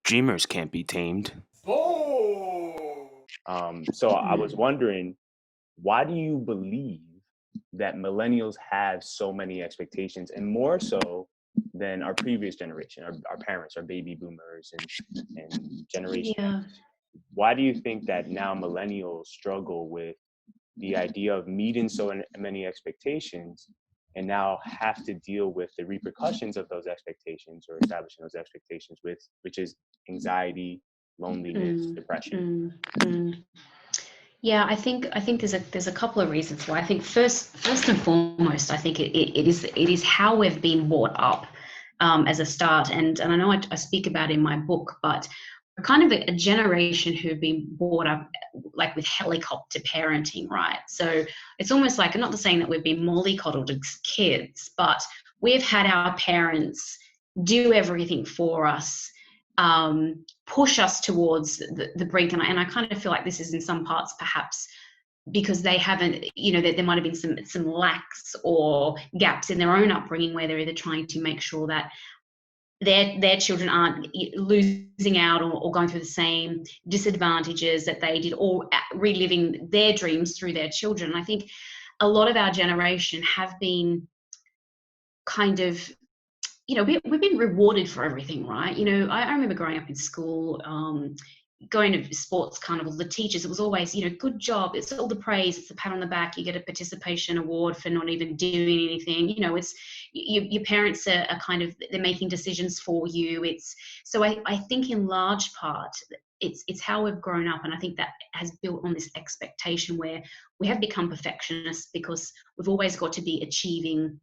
Dreamers can't be tamed. Oh. So I was Mm. wondering, why do you believe that millennials have so many expectations, and more so than our previous generation, our parents, our baby boomers, and Yeah. Generation X? Why do you think that now millennials struggle with the idea of meeting many expectations and now have to deal with the repercussions of those expectations or establishing those expectations with, which is anxiety, loneliness, Mm, depression? mm, mm. Yeah, I think there's a couple of reasons why. I think first and foremost, I think it is how we've been brought up as a start, and I know I speak about in my book, but we're kind of a generation who've been brought up like with helicopter parenting, right? So it's almost like, I'm not saying that we've been mollycoddled as kids, but we've had our parents do everything for us, push us towards the brink. And I kind of feel like this is in some parts perhaps because they haven't, there might have been some lacks or gaps in their own upbringing where they're either trying to make sure that their children aren't losing out or going through the same disadvantages that they did, or reliving their dreams through their children. And I think a lot of our generation have been kind of, we've been rewarded for everything, right? I remember growing up in school, going to sports carnivals, the teachers, it was always, good job. It's all the praise, it's the pat on the back. You get a participation award for not even doing anything. It's your parents are kind of, they're making decisions for you. So I think in large part, it's how we've grown up, and I think that has built on this expectation where we have become perfectionists because we've always got to be achieving.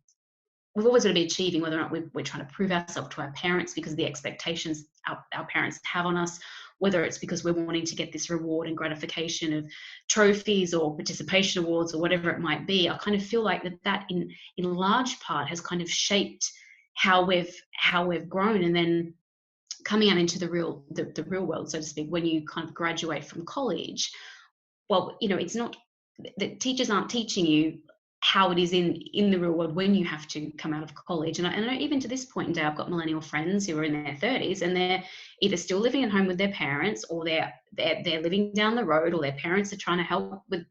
We've always got to be achieving, whether or not we're trying to prove ourselves to our parents because of the expectations our parents have on us, whether it's because we're wanting to get this reward and gratification of trophies or participation awards or whatever it might be. I kind of feel like that in large part has kind of shaped how we've grown. And then coming out into the real world, so to speak, when you kind of graduate from college, well, it's not, the teachers aren't teaching you how it is in the real world when you have to come out of college. And I know even to this point in day, I've got millennial friends who are in their 30s and they're either still living at home with their parents, or they're living down the road, or their parents are trying to help with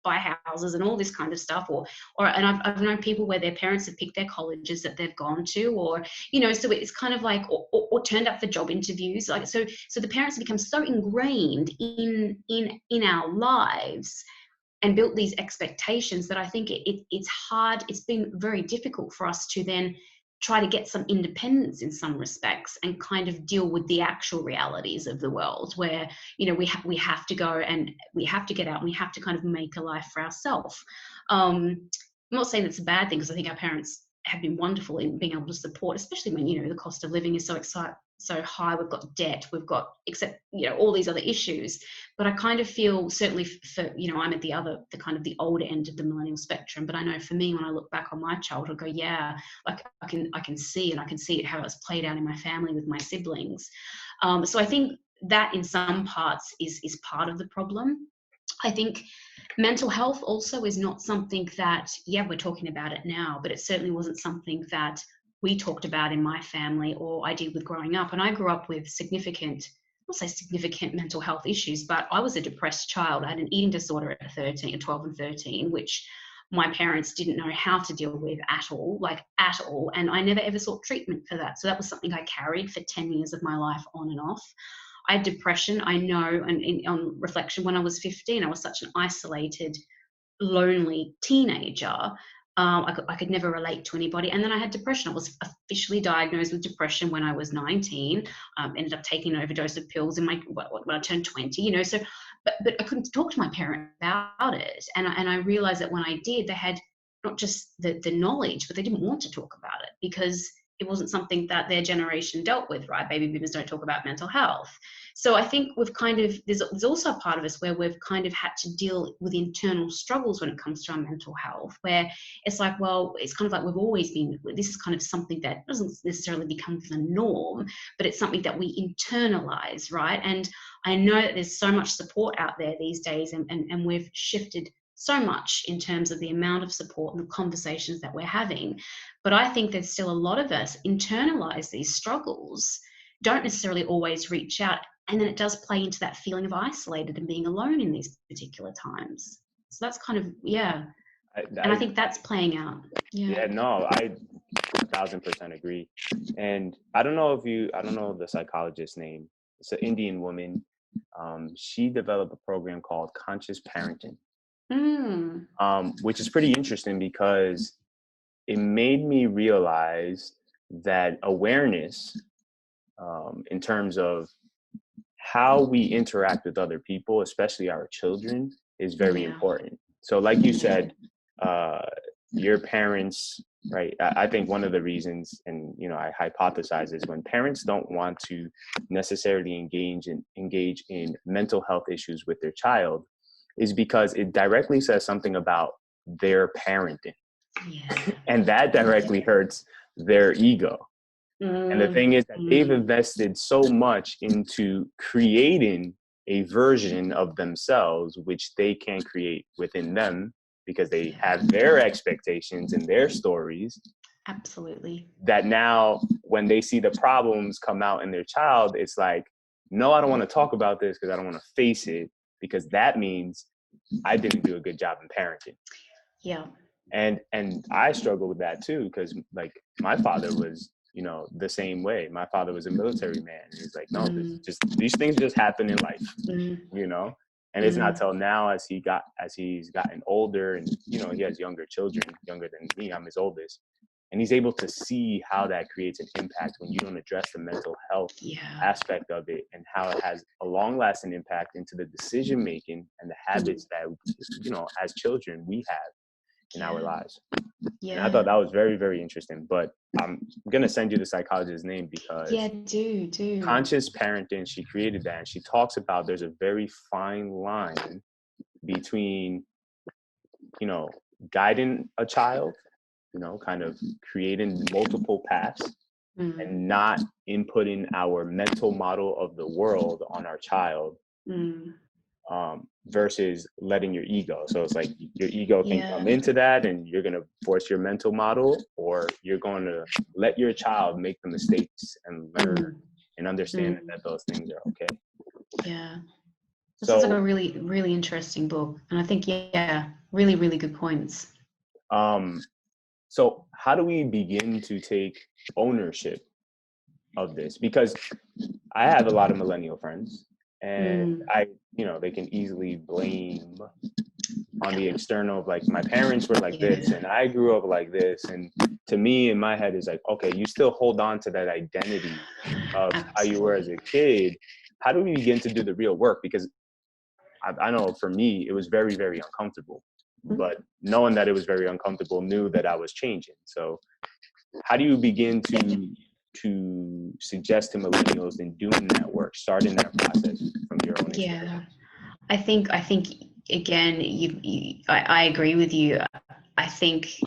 buy houses and all this kind of stuff, and I've known people where their parents have picked their colleges that they've gone to, or so it's kind of like, or turned up for job interviews, like, so the parents have become so ingrained in our lives and built these expectations that I think it's hard. It's been very difficult for us to then try to get some independence in some respects and kind of deal with the actual realities of the world, where we have to go and we have to get out and we have to kind of make a life for ourselves. I'm not saying that's a bad thing, because I think our parents have been wonderful in being able to support, especially when the cost of living is so high. We've got debt, we've got, except all these other issues. But I kind of feel, certainly for I'm at the kind of the older end of the millennial spectrum, but I know for me, when I look back on my childhood, I go, yeah, like I can see it, how it's played out in my family with my siblings. So I think that in some parts is part of the problem. I think mental health also is not something that, yeah, we're talking about it now, but it certainly wasn't something that we talked about in my family or I did with growing up. And I grew up with significant, I'll say significant mental health issues, but I was a depressed child. I had an eating disorder at 13, 12 and 13, which my parents didn't know how to deal with at all, like at all. And I never ever sought treatment for that. So that was something I carried for 10 years of my life on and off. I had depression, I know, and on reflection, when I was 15, I was such an isolated, lonely teenager. I could never relate to anybody. And then I had depression. I was officially diagnosed with depression when I was 19. Ended up taking an overdose of pills when I turned 20. So, but I couldn't talk to my parents about it. And I realized that when I did, they had not just the knowledge, but they didn't want to talk about it because it wasn't something that their generation dealt with, right? Baby boomers don't talk about mental health. So I think we've kind of, there's also a part of us where we've kind of had to deal with internal struggles when it comes to our mental health, where it's like, well, it's kind of like we've always been, this is kind of something that doesn't necessarily become the norm, but it's something that we internalize, right? And I know that there's so much support out there these days, and we've shifted so much in terms of the amount of support and the conversations that we're having. But I think there's still a lot of us internalize these struggles don't necessarily always reach out. And then it does play into that feeling of isolated and being alone in these particular times. So that's kind of, yeah. And I think that's playing out. Yeah, no, I 1,000% agree. And I don't know the psychologist's name. It's an Indian woman. She developed a program called conscious parenting, which is pretty interesting because it made me realize that awareness, in terms of how we interact with other people, especially our children, is very important. So like you said, your parents, right? I think one of the reasons, and I hypothesize, is when parents don't want to necessarily engage in mental health issues with their child, is because it directly says something about their parenting. And that directly hurts their ego. And the thing is that they've invested so much into creating a version of themselves, which they can create within them because they have their expectations and their stories. Absolutely. That now when they see the problems come out in their child, it's like, no, I don't want to talk about this because I don't want to face it, because that means I didn't do a good job in parenting. Yeah. And I struggle with that too, because like my father was, the same way. My father was a military man. And he's like, no, these things just happen in life, and it's not till now as he's gotten older and, he has younger children, younger than me. I'm his oldest. And he's able to see how that creates an impact when you don't address the mental health aspect of it, and how it has a long-lasting impact into the decision-making and the habits that, as children we have in our lives. And I thought that was very, very interesting. But I'm going to send you the psychologist's name because do. Conscious parenting, she created that. And she talks about there's a very fine line between, guiding a child, kind of creating multiple paths and not inputting our mental model of the world on our child. Versus letting your ego. So it's like your ego can come into that and you're going to force your mental model, or you're going to let your child make the mistakes and learn and understand that those things are okay. Yeah. This sounds like a really, really interesting book. And I think, really, really good points. So how do we begin to take ownership of this? Because I have a lot of millennial friends, and they can easily blame on the external of like, my parents were like this and I grew up like this. And to me, in my head, is like, okay, you still hold on to that identity of how you were as a kid. How do we begin to do the real work? Because I know for me, it was very, very uncomfortable, but knowing that it was very uncomfortable, knew that I was changing. So how do you begin to suggest to millennials in doing that work, starting that process from your own experience? I think again, I agree with you. I think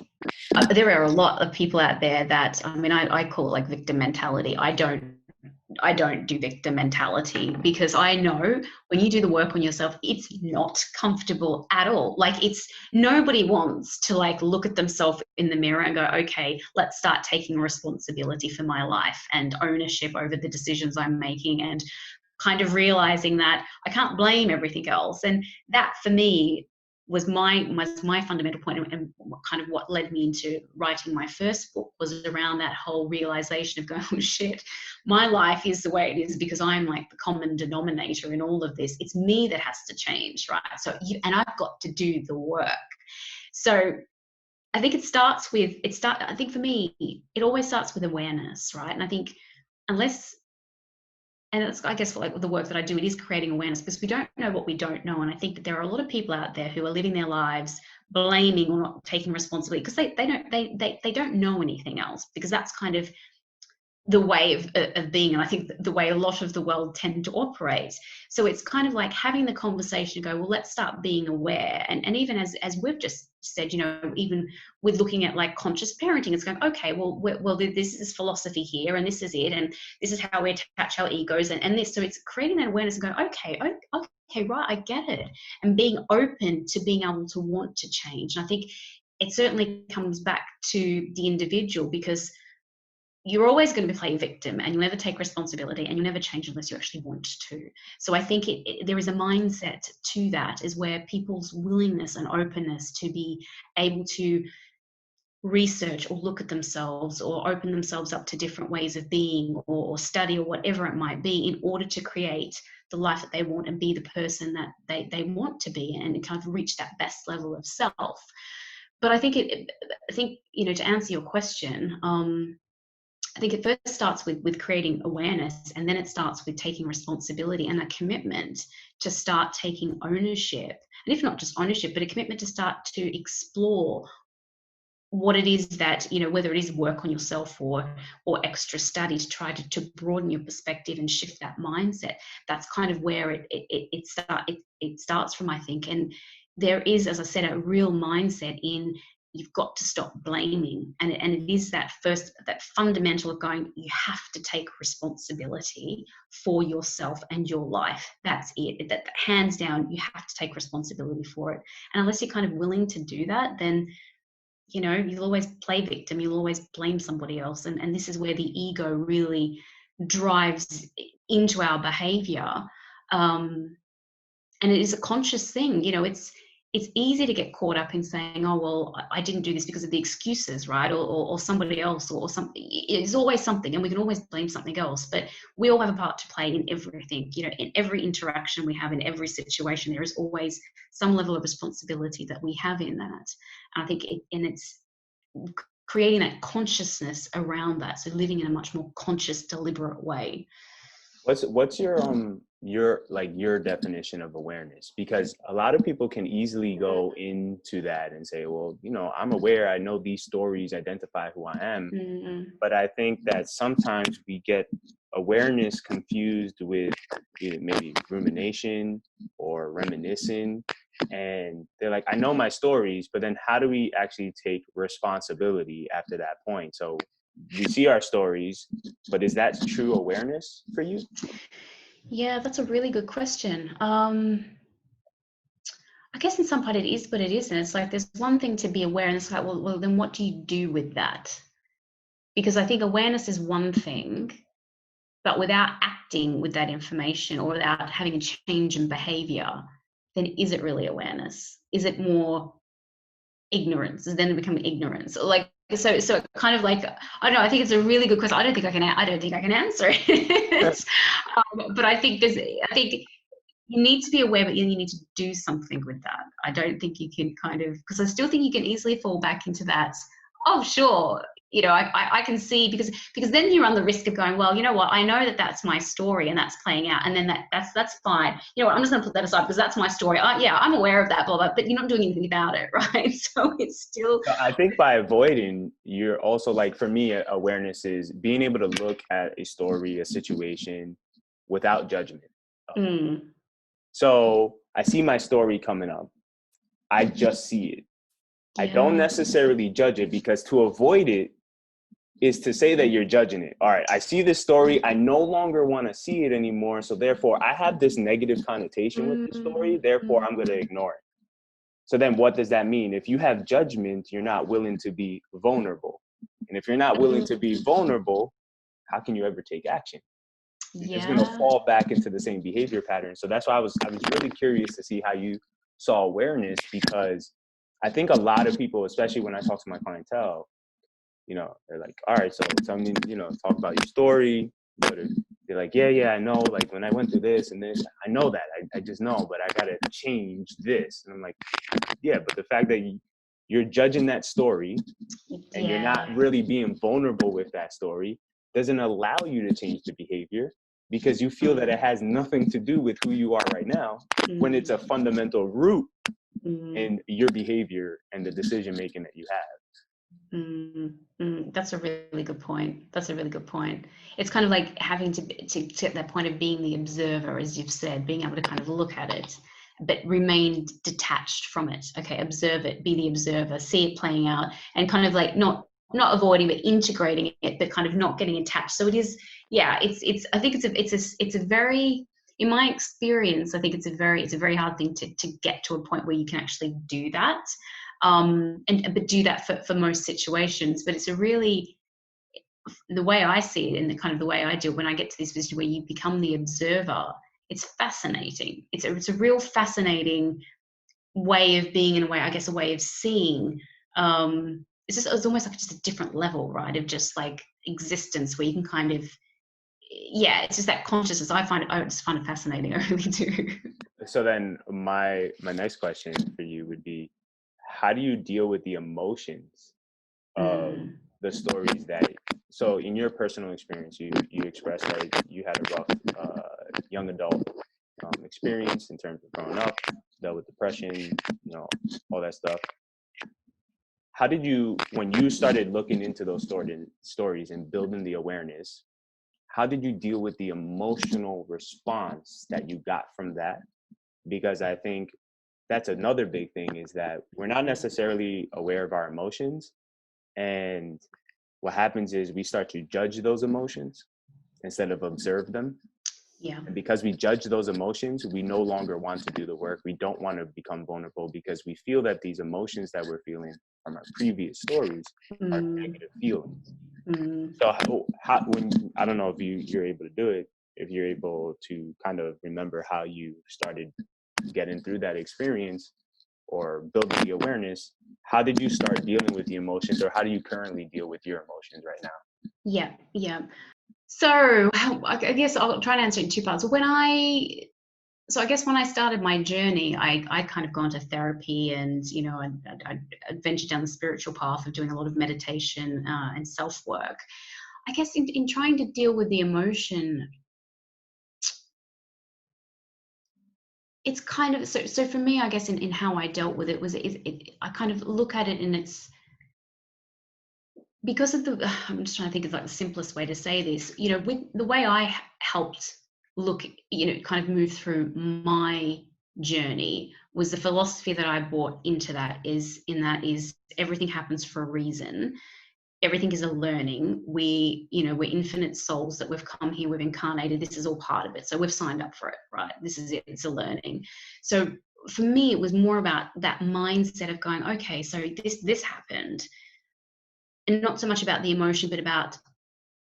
there are a lot of people out there that, I call it like victim mentality. I don't do victim mentality, because I know when you do the work on yourself, it's not comfortable at all. Like, nobody wants to like look at themselves in the mirror and go, okay, let's start taking responsibility for my life and ownership over the decisions I'm making, and kind of realizing that I can't blame everything else. And that for me was my fundamental point, and kind of what led me into writing my first book was around that whole realization of going, oh shit, my life is the way it is because I'm like the common denominator in all of this. It's me that has to change, right? So and I've got to do the work. So I think I think for me, it always starts with awareness, right? And I think and it's, I guess, like the work that I do, it is creating awareness, because we don't know what we don't know. And I think that there are a lot of people out there who are living their lives blaming or not taking responsibility because they don't know anything else, because that's kind of the way of being, and I think the way a lot of the world tend to operate. So it's kind of like having the conversation, go, well, let's start being aware. And even as we've just said, even with looking at like conscious parenting, it's going, okay, well, this is philosophy here, and this is it, and this is how we attach our egos, and this. So it's creating that awareness and going, okay, right, I get it, and being open to being able to want to change. And I think it certainly comes back to the individual, because you're always going to play victim, and you'll never take responsibility, and you'll never change unless you actually want to. So I think there is a mindset to that, is where people's willingness and openness to be able to research or look at themselves or open themselves up to different ways of being, or study, or whatever it might be, in order to create the life that they want and be the person that they want to be, and kind of reach that best level of self. But I think to answer your question, I think it first starts with creating awareness, and then it starts with taking responsibility and a commitment to start taking ownership. And if not just ownership, but a commitment to start to explore what it is that, whether it is work on yourself or extra study to try to broaden your perspective and shift that mindset. That's kind of where it starts from, I think. And there is, as I said, a real mindset in, you've got to stop blaming, and it is that fundamental of going, you have to take responsibility for yourself and your life. That's it. That hands down, you have to take responsibility for it. And unless you're kind of willing to do that, then you'll always play victim, you'll always blame somebody else, and this is where the ego really drives into our behavior. And it is a conscious thing. It's easy to get caught up in saying, oh, well, I didn't do this because of the excuses, right? Or somebody else, or something. It's always something, and we can always blame something else. But we all have a part to play in everything. In every interaction we have, in every situation, there is always some level of responsibility that we have in that. And I think it's creating that consciousness around that. So living in a much more conscious, deliberate way. What's your definition of awareness? Because a lot of people can easily go into that and say, well, I'm aware, I know these stories identify who I am. Mm-hmm. But I think that sometimes we get awareness confused with either maybe rumination or reminiscing. And they're like, I know my stories, but then how do we actually take responsibility after that point? So we see our stories, but is that true awareness for you? Yeah, that's a really good question. I guess in some part it is, but it isn't. It's like, there's one thing to be aware, and it's like, well, then what do you do with that? Because I think awareness is one thing, but without acting with that information, or without having a change in behavior, then is it really awareness? Is it more ignorance? Then it becomes ignorance. So kind of like, I don't know, I think it's a really good question. I don't think I can answer it. But I think you need to be aware, but you need to do something with that. I don't think you can because I still think you can easily fall back into that. Oh, sure. I can see, because then you run the risk of going, well, you know what, I know that that's my story and that's playing out, and then that's fine. You know what, I'm just going to put that aside because that's my story. Yeah, I'm aware of that, blah, blah, but you're not doing anything about it, right? So it's still. So I think by avoiding, you're also, like, for me, awareness is being able to look at a story, a situation, without judgment. So I see my story coming up. I just see it. Yeah. I don't necessarily judge it, because to avoid it is to say that you're judging it. All right, I see this story. I no longer want to see it anymore. So therefore, I have this negative connotation with the story. Therefore, I'm going to ignore it. So then what does that mean? If you have judgment, you're not willing to be vulnerable. And if you're not willing to be vulnerable, how can you ever take action? You're just going to fall back into the same behavior pattern. So that's why I was really curious to see how you saw awareness, because I think a lot of people, especially when I talk to my clientele, they're like, all right, so tell me, talk about your story. But they're like, yeah, I know, like, when I went through this and this, I know that, I just know, but I got to change this. And I'm like, yeah, but the fact that you're judging that story and you're not really being vulnerable with that story doesn't allow you to change the behavior, because you feel that it has nothing to do with who you are right now, when it's a fundamental root in your behavior and the decision making that you have. That's a really good point. It's kind of like having to get that point of being the observer, as you've said, being able to kind of look at it, but remain detached from it. Okay, observe it, be the observer, see it playing out, and kind of like not avoiding, but integrating it, but kind of not getting attached. So it is, it's I think it's a very, in my experience, I think it's a very hard thing to get to a point where you can actually do that. But do that for most situations. But it's the way I see it and the kind of the way I do it, when I get to this position where you become the observer, it's fascinating. It's a real fascinating way of being, in a way, I guess, a way of seeing. It's almost like just a different level, right, of just like existence, where you can kind of, yeah, it's just that consciousness. I just find it fascinating. I really do. So then my next question for you would be, how do you deal with the emotions of the stories that, so in your personal experience, you expressed that you had a rough young adult experience in terms of growing up, dealt with depression, all that stuff. How did you, when you started looking into those stories and building the awareness, how did you deal with the emotional response that you got from that? Because I think that's another big thing, is that we're not necessarily aware of our emotions. And what happens is we start to judge those emotions instead of observe them. Yeah. And because we judge those emotions, we no longer want to do the work. We don't want to become vulnerable because we feel that these emotions that we're feeling from our previous stories are negative feelings. So when, I don't know if you're able to do it, if you're able to kind of remember how you started getting through that experience or building the awareness, how did you start dealing with the emotions, or how do you currently deal with your emotions right now? Yeah. So I guess I'll try to answer it in two parts. So I guess when I started my journey, I kind of gone to therapy, and I ventured down the spiritual path of doing a lot of meditation and self-work. I guess in trying to deal with the emotion, it's kind of, so for me, I guess in how I dealt with it was, I kind of look at it, and it's because of the, I'm just trying to think of like the simplest way to say this, with the way I helped look, kind of move through my journey, was the philosophy that I brought into that is everything happens for a reason. Everything is a learning. We're infinite souls that we've come here, we've incarnated. This is all part of it. So we've signed up for it, right? This is it. It's a learning. So for me, it was more about that mindset of going, okay, so this happened. And not so much about the emotion, but about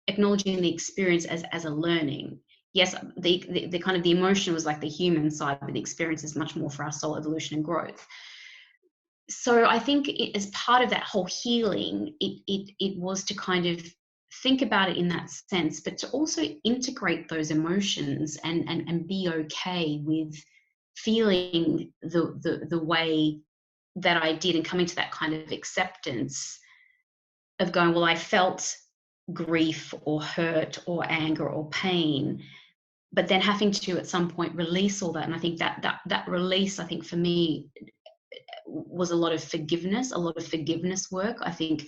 acknowledging the experience as a learning. Yes, the kind of the emotion was like the human side, but the experience is much more for our soul evolution and growth. So I think as part of that whole healing, it was to kind of think about it in that sense, but to also integrate those emotions and be okay with feeling the way that I did, and coming to that kind of acceptance of going, well, I felt grief or hurt or anger or pain, but then having to at some point release all that. And I think that release, I think for me, was a lot of forgiveness work. I think,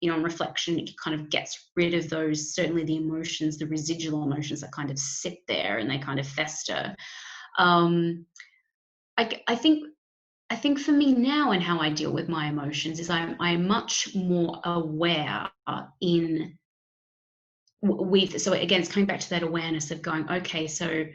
on reflection, it kind of gets rid of those, certainly the emotions, the residual emotions that kind of sit there and they kind of fester. I think for me now, and how I deal with my emotions, is I'm much more aware so again, it's coming back to that awareness of going, okay, so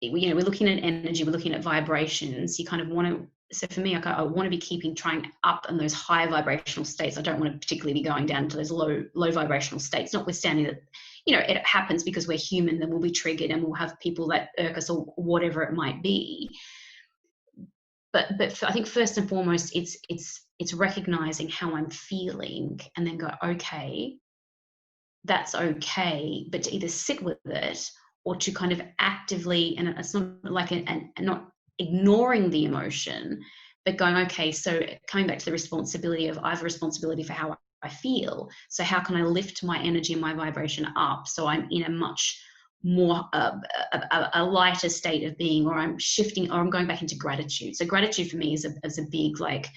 we're looking at energy, we're looking at vibrations. You kind of want to, so for me, I want to be trying up in those higher vibrational states. I don't want to particularly be going down to those low vibrational states, notwithstanding that, it happens because we're human, then we'll be triggered and we'll have people that irk us or whatever it might be. But I think first and foremost, it's recognizing how I'm feeling, and then go, okay, that's okay, but to either sit with it or to kind of actively, and it's not like and not ignoring the emotion, but going, okay, so coming back to the responsibility of, I have a responsibility for how I feel. So how can I lift my energy and my vibration up so I'm in a much more a lighter state of being, or I'm shifting, or I'm going back into gratitude. So gratitude for me is a big like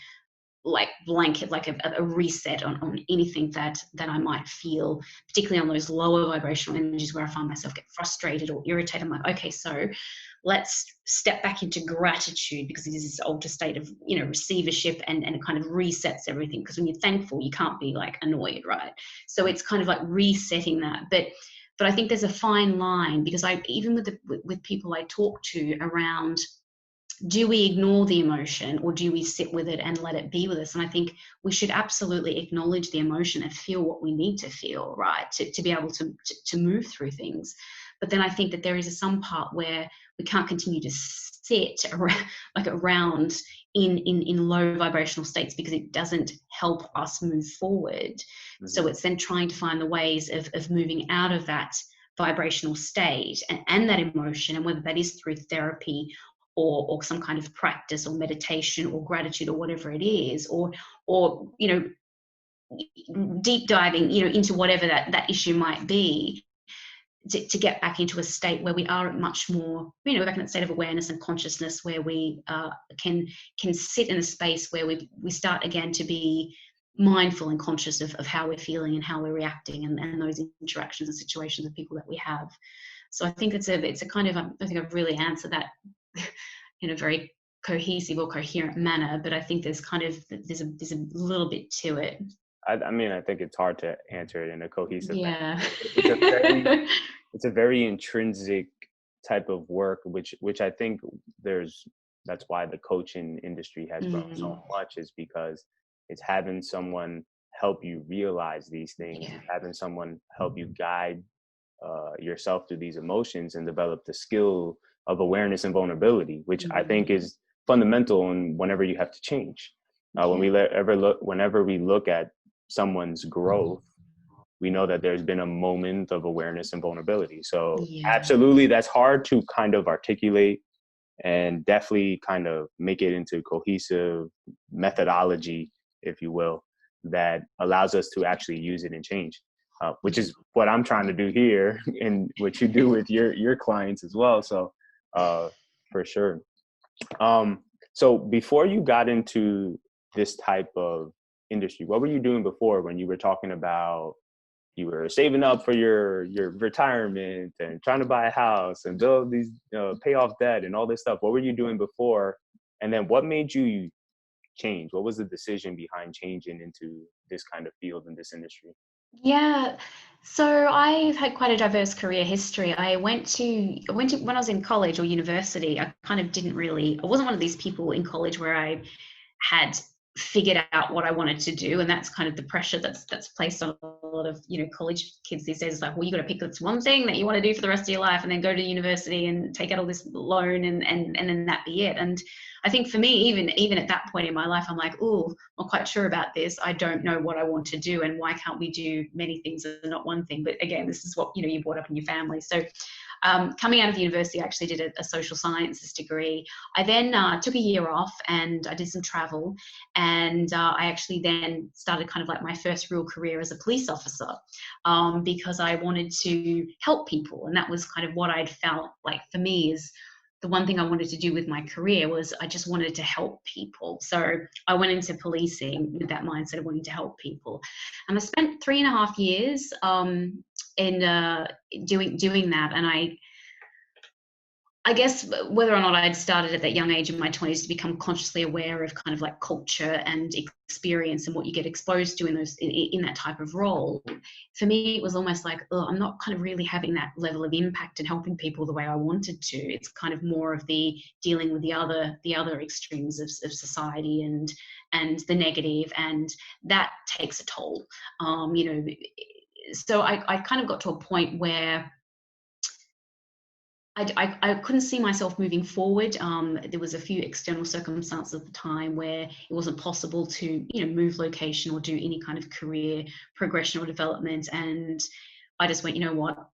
blanket, like a reset on anything that I might feel, particularly on those lower vibrational energies where I find myself get frustrated or irritated. I'm like, okay, so let's step back into gratitude, because it is this altered state of, receivership, and it kind of resets everything. Because when you're thankful, you can't be like annoyed, right? So it's kind of like resetting that. But I think there's a fine line, because even with people I talk to around do we ignore the emotion, or do we sit with it and let it be with us? And I think we should absolutely acknowledge the emotion and feel what we need to feel, right, to be able to move through things. But then I think that there is some part where we can't continue to sit around in low vibrational states, because it doesn't help us move forward. Mm-hmm. So it's then trying to find the ways of moving out of that vibrational state and that emotion, and whether that is through therapy or some kind of practice or meditation or gratitude or whatever it is, or deep diving into whatever that issue might be, to get back into a state where we are much more, back in a state of awareness and consciousness, where we can sit in a space where we start again to be mindful and conscious of how we're feeling and how we're reacting, and those interactions and situations of people that we have. So I think it's a kind of, I don't think I've really answered that in a very cohesive or coherent manner, but I think there's a little bit to it. I mean, I think it's hard to answer it in a cohesive manner. It's a very intrinsic type of work, which I think that's why the coaching industry has grown so much, is because it's having someone help you realize these things, having someone help you guide yourself through these emotions and develop the skill of awareness and vulnerability, which I think is fundamental in whenever you have to change. Whenever we look at someone's growth, we know that there's been a moment of awareness and vulnerability. So absolutely, that's hard to kind of articulate and definitely kind of make it into cohesive methodology, if you will, that allows us to actually use it and change, which is what I'm trying to do here and what you do with your clients as well. So for sure. So before you got into this type of industry, what were you doing before, when you were talking about you were saving up for your retirement and trying to buy a house and build these, pay off debt and all this stuff? What were you doing before? And then what made you change? What was the decision behind changing into this kind of field in this industry? Yeah, so I've had quite a diverse career history. I went to when I was in college or university, I wasn't one of these people in college where I had figured out what I wanted to do, and that's kind of the pressure that's placed on a lot of college kids these days. It's like, well, you got to pick this one thing that you want to do for the rest of your life, and then go to university and take out all this loan, and then that be it. And I think for me, even at that point in my life, I'm like, oh, I'm not quite sure about this. I don't know what I want to do, and why can't we do many things and not one thing? But again, this is what you brought up in your family. So coming out of university, I actually did a social sciences degree. I then took a year off and I did some travel, and I actually then started kind of like my first real career as a police officer, because I wanted to help people, and that was kind of what I'd felt like for me is the one thing I wanted to do with my career was I just wanted to help people. So I went into policing with that mindset of wanting to help people. And I spent 3.5 years in doing that. And I guess whether or not I'd started at that young age in my 20s to become consciously aware of kind of like culture and experience and what you get exposed to in that type of role, for me it was almost like, oh, I'm not kind of really having that level of impact and helping people the way I wanted to. It's kind of more of the dealing with the other extremes of society and the negative, and that takes a toll. So I kind of got to a point where I couldn't see myself moving forward. There was a few external circumstances at the time where it wasn't possible to, move location or do any kind of career progression or development. And I just went, you know what,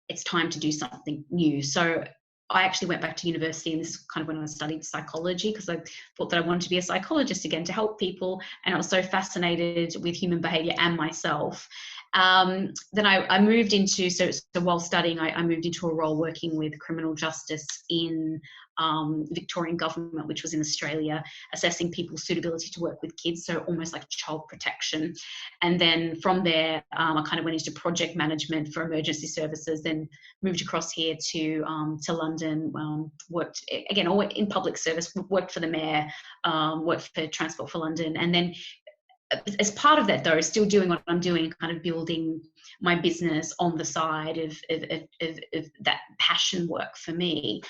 it's time to do something new. So I actually went back to university, and this is kind of when I studied psychology, because I thought that I wanted to be a psychologist again to help people. And I was so fascinated with human behavior and myself. Then I moved into, so while studying, I moved into a role working with criminal justice in Victorian government, which was in Australia, assessing people's suitability to work with kids, so almost like child protection. And then from there, I kind of went into project management for emergency services, then moved across here to London, worked, again, all in public service, worked for the mayor, worked for Transport for London, and then as part of that, though, still doing what I'm doing, kind of building my business on the side of that passion work for me.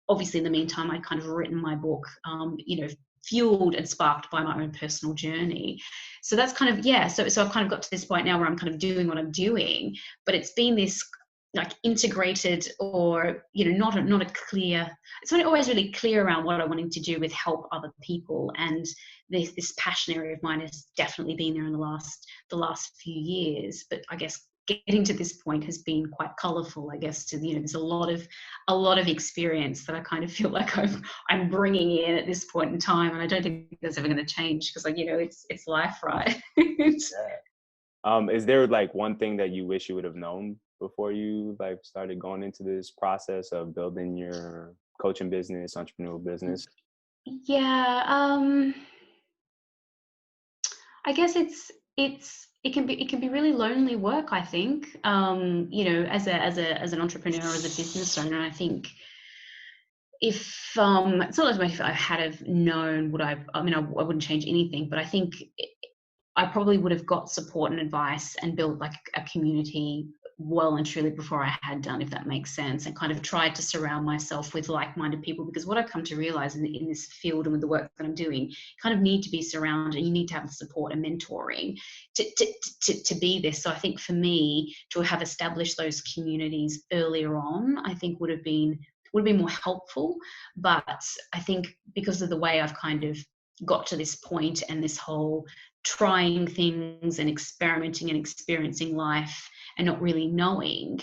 Obviously, in the meantime, I'd kind of written my book, fueled and sparked by my own personal journey. So that's kind of, so I've kind of got to this point now where I'm kind of doing what I'm doing, but it's been this like integrated, or not a clear, it's not always really clear around what I wanted to do with help other people. And this passion area of mine has definitely been there in the last few years, but I guess getting to this point has been quite colorful, I guess, there's a lot of experience that I kind of feel like I'm bringing in at this point in time, and I don't think that's ever going to change, because it's life, right? Is there like one thing that you wish you would have known before you like started going into this process of building your coaching business, entrepreneurial business? Yeah, I guess it can be really lonely work, I think. As an entrepreneur, as a business owner, I think if it's not as much if I had have known, I wouldn't change anything, but I think I probably would have got support and advice and built like a community well and truly before I had done, if that makes sense, and kind of tried to surround myself with like-minded people, because what I've come to realize in this field and with the work that I'm doing, you kind of need to be surrounded, and you need to have support and mentoring to be this. So I think for me to have established those communities earlier on, I think would have been more helpful. But I think because of the way I've kind of got to this point, and this whole trying things and experimenting and experiencing life and not really knowing,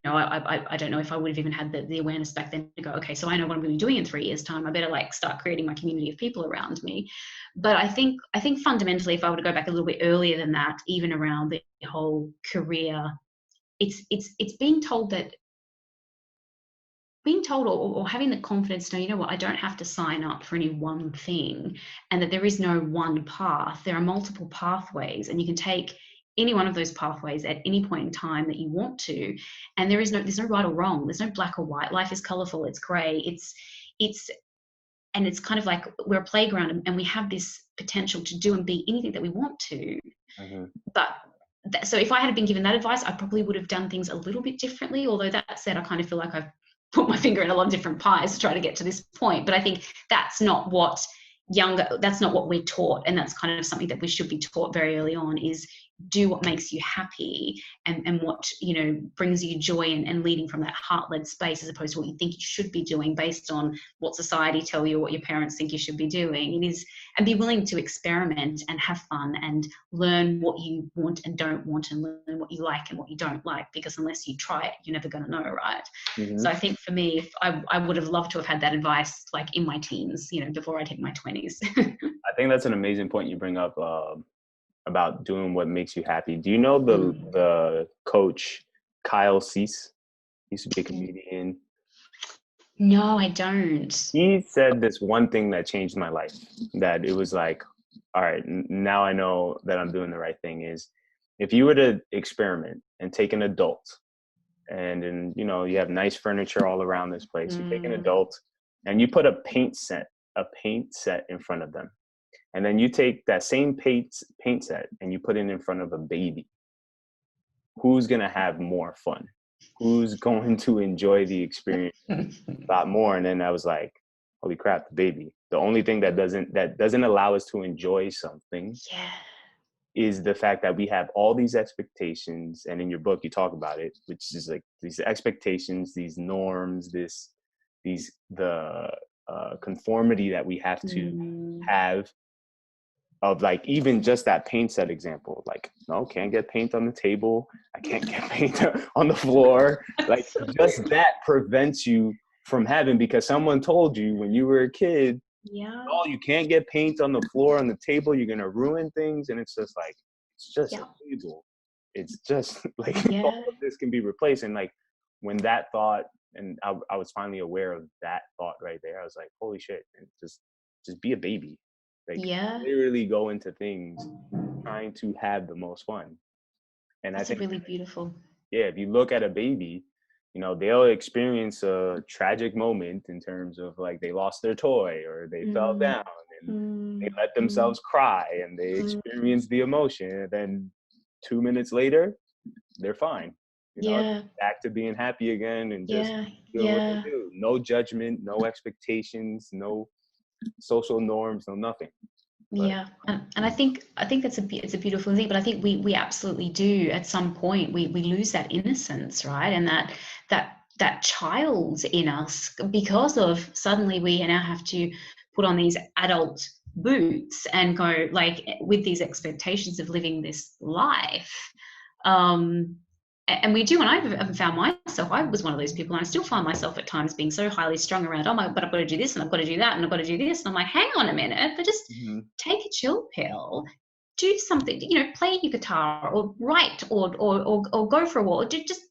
I don't know if I would have even had the awareness back then to go, okay, so I know what I'm going to be doing in 3 years' time. I better like start creating my community of people around me. But I think fundamentally, if I were to go back a little bit earlier than that, even around the whole career, it's being told or having the confidence to know, I don't have to sign up for any one thing, and that there is no one path. There are multiple pathways, and you can take any one of those pathways at any point in time that you want to. And there's no right or wrong. There's no black or white. Life is colorful. It's gray. It's kind of like we're a playground, and we have this potential to do and be anything that we want to. Mm-hmm. But so if I had been given that advice, I probably would have done things a little bit differently. Although that said, I kind of feel like I've put my finger in a lot of different pies to try to get to this point. But I think that's not what we're taught. And that's kind of something that we should be taught very early on, is do what makes you happy, and what, brings you joy, and leading from that heart-led space, as opposed to what you think you should be doing based on what society tell you, or what your parents think you should be doing. And be willing to experiment and have fun and learn what you want and don't want, and learn what you like and what you don't like, because unless you try it, you're never going to know, right? Mm-hmm. So I think for me, I would have loved to have had that advice like in my teens, before I'd hit my 20s. I think that's an amazing point you bring up, about doing what makes you happy. Do you know the coach Kyle Cease? He used to be a comedian. No, I don't. He said this one thing that changed my life, that it was like, all right, now I know that I'm doing the right thing, is if you were to experiment and take an adult, and you have nice furniture all around this place, you take an adult and you put a paint set in front of them. And then you take that same paint set and you put it in front of a baby. Who's going to have more fun? Who's going to enjoy the experience a lot more? And then I was like, holy crap, the baby. The only thing that doesn't allow us to enjoy something is the fact that we have all these expectations. And in your book, you talk about it, which is like these expectations, these norms, the conformity that we have to have. Of like, even just that paint set example, like, no, can't get paint on the table. I can't get paint on the floor. Like, just that prevents you from having, because someone told you when you were a kid, oh, you can't get paint on the floor, on the table. You're going to ruin things. And it's just like, it's just a table. It's just like, all of this can be replaced. And like, when that thought, and I was finally aware of that thought right there, I was like, holy shit, and just be a baby. Like, literally go into things trying to have the most fun. And that's, I think, really beautiful. Yeah, if you look at a baby, they'll experience a tragic moment in terms of like they lost their toy, or they fell down, and they Mm, let mm, themselves cry and they mm. experience the emotion. And then 2 minutes later, they're fine. Yeah, Back to being happy again and just yeah, doing what they yeah, do. No judgment, no expectations, no social norms, no nothing. But yeah. And I think it's a beautiful thing. But I think we absolutely do at some point we lose that innocence, right? And that child in us because of suddenly we now have to put on these adult boots and go like with these expectations of living this life. Um, and we do, and I've found myself, I was one of those people, and I still find myself at times being so highly strung around, oh my, but I've got to do this, and I've got to do that, and I've got to do this. And I'm like, hang on a minute, but just mhm. take a chill pill, do something, play your guitar or write or go for a walk, just,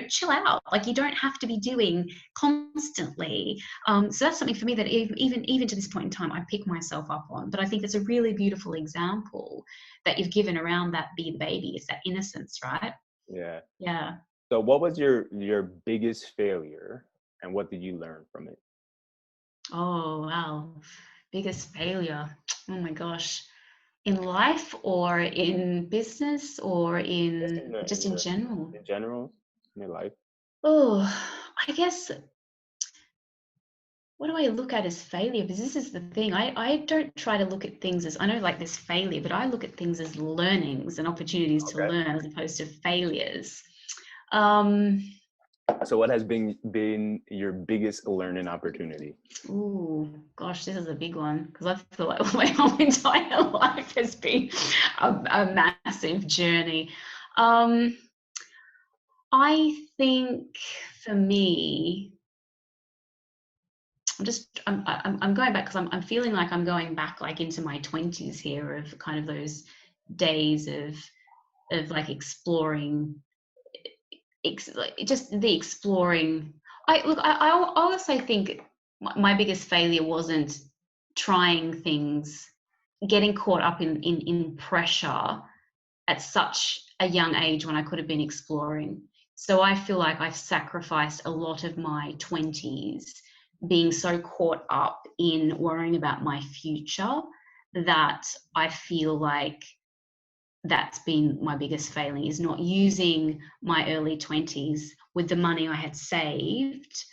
chill out. Like you don't have to be doing constantly. So that's something for me that even to this point in time, I pick myself up on. But I think it's a really beautiful example that you've given around that be the baby. It's that innocence, right? Yeah. Yeah. So what was your biggest failure and what did you learn from it? Oh, wow. Biggest failure. Oh my gosh. In life or in business or Just in just in general? in general, in your life. Oh, I guess what do I look at as failure? Because this is the thing. I don't try to look at things as, I know like this failure, but I look at things as learnings and opportunities to Okay. learn as opposed to failures. Um, So what has been your biggest learning opportunity? Ooh, gosh, this is a big one because I feel like my whole entire life has been a massive journey. Um, I think for me, I'm going back because I'm feeling like I'm going back like into my 20s here of kind of those days of like exploring like just the exploring. I also think my biggest failure wasn't trying things, getting caught up in pressure at such a young age when I could have been exploring. So I feel like I've sacrificed a lot of my 20s being so caught up in worrying about my future that I feel like that's been my biggest failing, is not using my early 20s with the money I had saved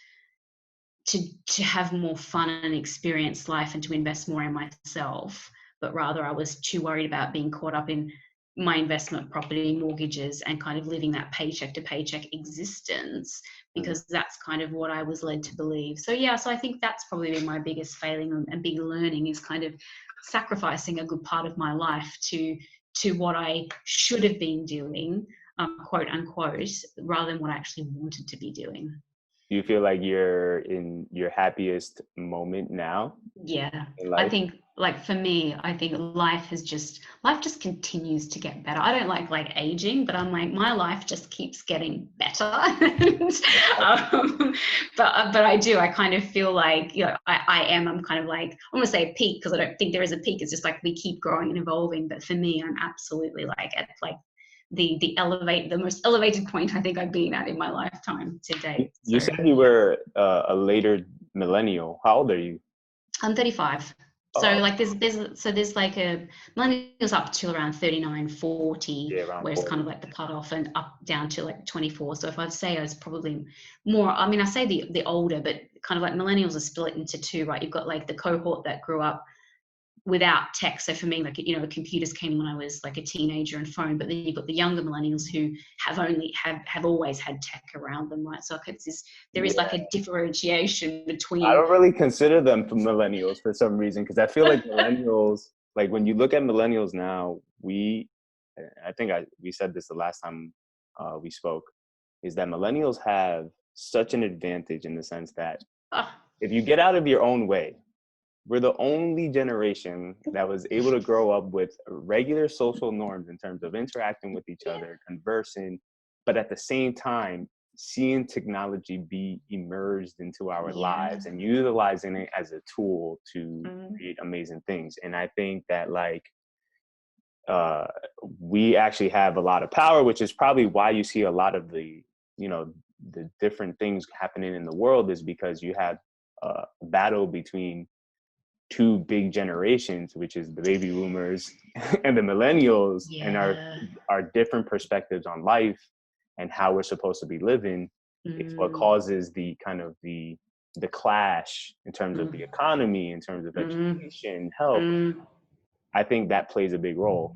to have more fun and experience life and to invest more in myself, but rather I was too worried about being caught up in my investment property mortgages and kind of living that paycheck to paycheck existence, Mm. because that's kind of what I was led to believe. So yeah, so I think that's probably been my biggest failing and big learning, is kind of sacrificing a good part of my life to what I should have been doing, quote unquote, rather than what I actually wanted to be doing. Do you feel like you're in your happiest moment now Yeah, in I life? think like for me, I think life just continues to get better. I don't like aging, but I'm like my life just keeps getting better. And, but I do. I kind of feel like I'm kind of like, I want to say a peak because I don't think there is a peak. It's just like we keep growing and evolving. But for me, I'm absolutely like at like the most elevated point I think I've been at in my lifetime to date. You So said you yeah. were a later millennial. How old are you? I'm 35. So Oh, like there's like a millennials up to around 39, 40, yeah, around where it's kind 40. of like the cutoff, and up down to like 24. So if I'd say I was probably more, I mean, I say the older, but kind of like millennials are split into two, right? You've got like the cohort that grew up without tech. So for me, like, computers came in when I was like a teenager and phone, but then you've got the younger millennials who have always had tech around them, right? So there is Yeah. like a differentiation I between. don't really consider them for millennials for some reason because I feel like millennials, like when you look at millennials now, I think we said this the last time we spoke, is that millennials have such an advantage in the sense that Ah, if you get out of your own way, we're the only generation that was able to grow up with regular social norms in terms of interacting with each other, conversing, but at the same time, seeing technology be immersed into our yeah. lives and utilizing it as a tool to Mm, create amazing things. And I think that uh, we actually have a lot of power, which is probably why you see a lot of you know, the different things happening in the world, is because you have a battle between two big generations, which is the baby boomers and the millennials, and our different perspectives on life and how we're supposed to be living, is what causes the kind of the clash in terms of the economy, in terms of education, health. I think that plays a big role.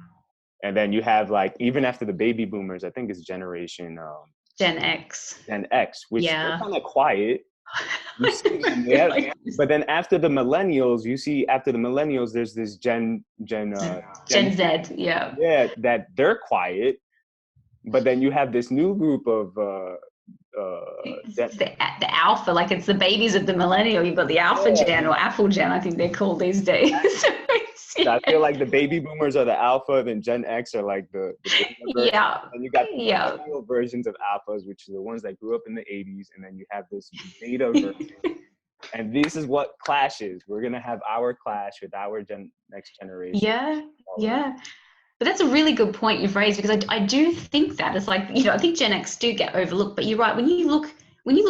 And then you have, like, even after the baby boomers, I think it's generation Gen X. Gen X, which they're kind of quiet. You see them, but then after the millennials, you see after the millennials, there's this Gen Z, yeah, that they're quiet. But then you have this new group of the alpha, like it's the babies of the millennial. You've got the alpha gen or apple gen, I think they're called these days. So I feel like the baby boomers are the alpha, then Gen X are like the and you got the millennial versions of alphas, which are the ones that grew up in the 80s, and then you have this beta version. And this is what clashes. We're gonna have our clash with our next generation. Yeah. But that's a really good point you've raised, because I do think that it's like, I think Gen X do get overlooked, but you're right. When you look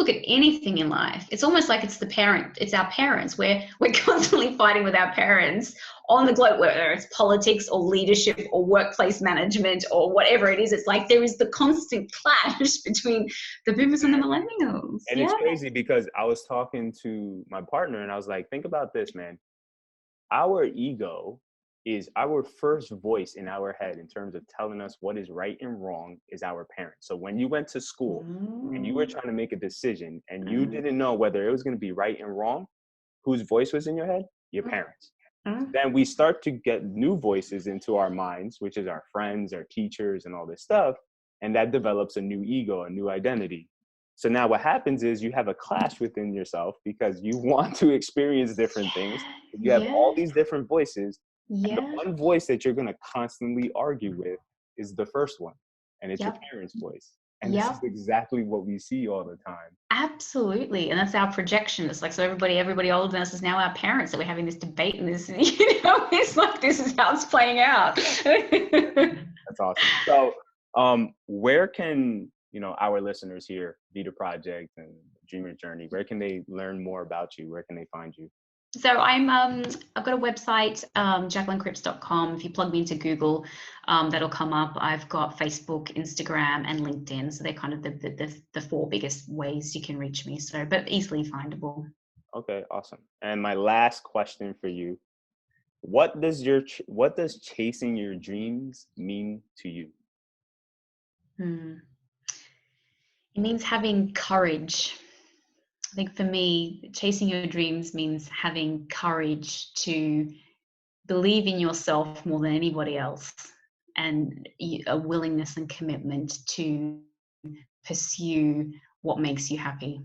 at anything in life, it's almost like it's our parents. We're constantly fighting with our parents on the globe, whether it's politics or leadership or workplace management or whatever it is. It's like there is the constant clash between the boomers and the millennials. And it's crazy because I was talking to my partner and I was like, think about this, man. Our ego is our first voice in our head in terms of telling us what is right and wrong is our parents. So when you went to school and you were trying to make a decision and you didn't know whether it was going to be right and wrong, whose voice was in your head? Your parents. Then we start to get new voices into our minds, which is our friends, our teachers, and all this stuff. And that develops a new ego, a new identity. So now what happens is you have a clash within yourself because you want to experience different things. You have all these different voices. And the one voice that you're going to constantly argue with is the first one. And it's your parents' voice. And this is exactly what we see all the time. Absolutely. And that's our projection. It's like, so everybody older than us is now our parents, that we're having this debate and this, it's like, this is how it's playing out. That's awesome. So where can, our listeners here, Vita Project and Dreamer Journey, where can they learn more about you? Where can they find you? So I've got a website, JacquelineCripps.com. If you plug me into Google, that'll come up. I've got Facebook, Instagram, and LinkedIn. So they're kind of the four biggest ways you can reach me. So, but easily findable. Okay, awesome. And my last question for you: what does chasing your dreams mean to you? It means having courage. I think for me, chasing your dreams means having courage to believe in yourself more than anybody else, and a willingness and commitment to pursue what makes you happy.